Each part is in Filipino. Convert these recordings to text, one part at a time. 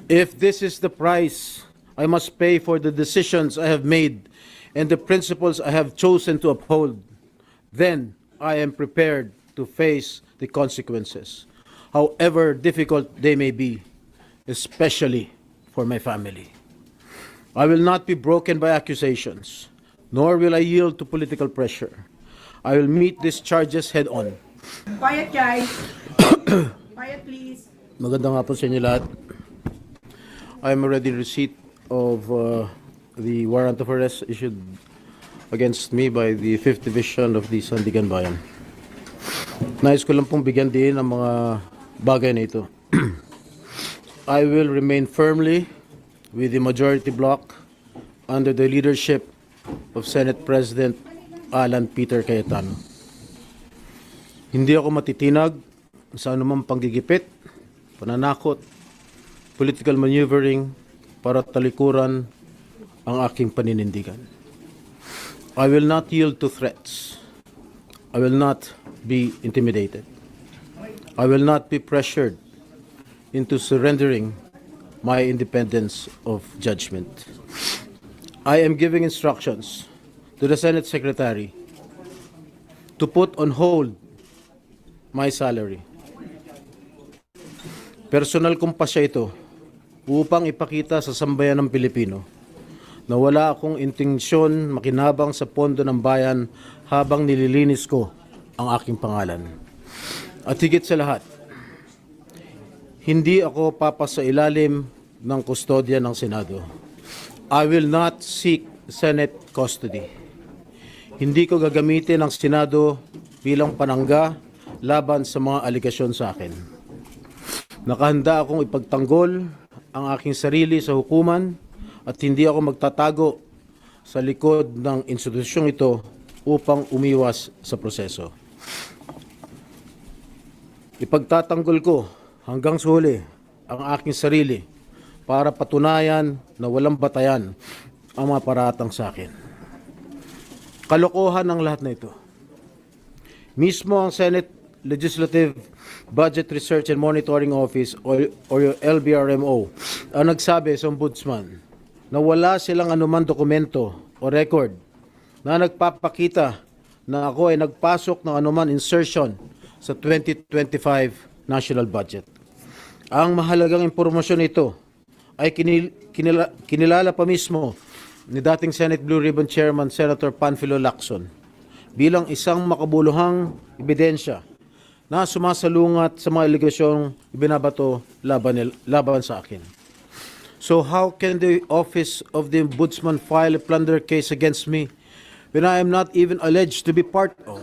If this is the price I must pay for the decisions I have made and the principles I have chosen to uphold, then I am prepared to face the consequences, however difficult they may be, especially for my family. I will not be broken by accusations, nor will I yield to political pressure. I will meet these charges head on. Quiet, guys. Quiet, please. Magandang hapon sa inyo lahat. I am already in receipt of the warrant of arrest issued against me by the 5th Division of the Sandigan Bayan. Nais ko lang pong bigyan din ang mga bagay na ito. I will remain firmly with the majority bloc under the leadership of Senate President Alan Peter Cayetano. Hindi ako matitinag sa anumang panggigipit, pananakot, political maneuvering para talikuran ang aking paninindigan. I will not yield to threats. I will not be intimidated. I will not be pressured into surrendering my independence of judgment. I am giving instructions to the Senate Secretary to put on hold my salary. Personal kong pasya ito upang ipakita sa sambayan ng Pilipino na wala akong intensyon makinabang sa pondo ng bayan habang nililinis ko ang aking pangalan. At higit sa lahat, hindi ako papasailalim ng kustodya ng Senado. I will not seek Senate custody. Hindi ko gagamitin ang Senado bilang panangga laban sa mga aligasyon sa akin. Nakahanda akong ipagtanggol ang aking sarili sa hukuman at hindi ako magtatago sa likod ng institusyong ito upang umiwas sa proseso. Ipagtatanggol ko hanggang sa huli ang aking sarili para patunayan na walang batayan ang mga paratang sa akin. Kalokohan ang lahat na ito. Mismo ang Senate Legislative Budget Research and Monitoring Office o LBRMO ang nagsabi sa Ombudsman na wala silang anuman dokumento o record na nagpapakita na ako ay nagpasok ng anuman insertion sa 2025 national budget. Ang mahalagang impormasyon ito ay kinilala pa mismo ni dating Senate Blue Ribbon Chairman Senator Panfilo Lacson bilang isang makabuluhang ebidensya na sumasalungat sa mga aligasyong ibinabato laban sa akin. So how can the Office of the Ombudsman file a plunder case against me when I am not even alleged to be part of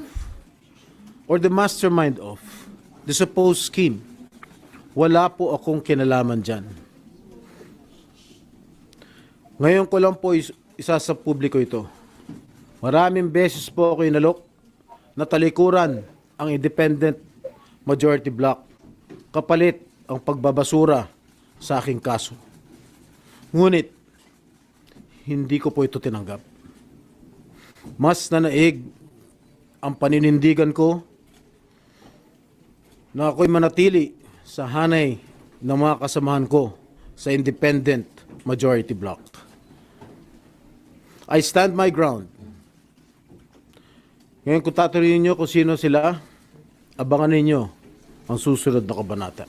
or the mastermind of the supposed scheme? Wala po akong kinalaman dyan. Ngayon ko lang po isa sa publiko ito. Maraming beses po ako inalok na talikuran ang independent majority bloc kapalit ang pagbabasura sa aking kaso. Ngunit, hindi ko po ito tinanggap. Mas nanaig ang paninindigan ko na ako'y manatili sa hanay ng mga kasamahan ko sa independent majority bloc. I stand my ground. Ngayon kung tatanungin niyo kung sino sila, abangan ninyo ang susunod na kabanata.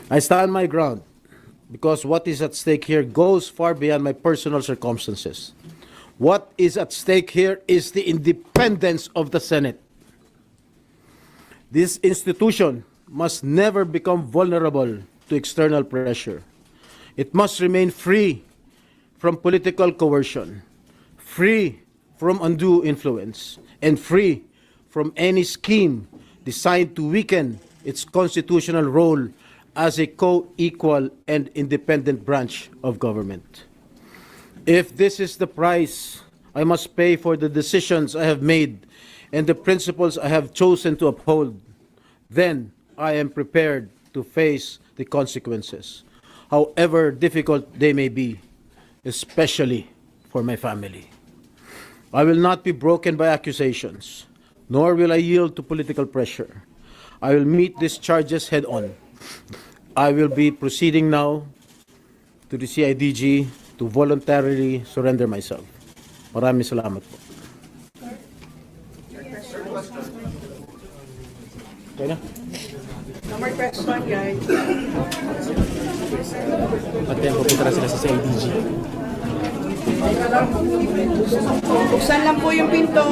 I stand my ground because what is at stake here goes far beyond my personal circumstances. What is at stake here is the independence of the Senate. This institution must never become vulnerable to external pressure. It must remain free from political coercion, free from undue influence, and free from any scheme designed to weaken its constitutional role as a co-equal and independent branch of government. If this is the price I must pay for the decisions I have made and the principles I have chosen to uphold, then I am prepared to face the consequences, however difficult they may be, especially for my family. I will not be broken by accusations, nor will I yield to political pressure. I will meet these charges head on. I will be proceeding now to the CIDG to voluntarily surrender myself. Maraming salamat po. Okay na? No more question, guys. At yan, pupunta na sila sa CIDG. Buksan lang po yung pinto.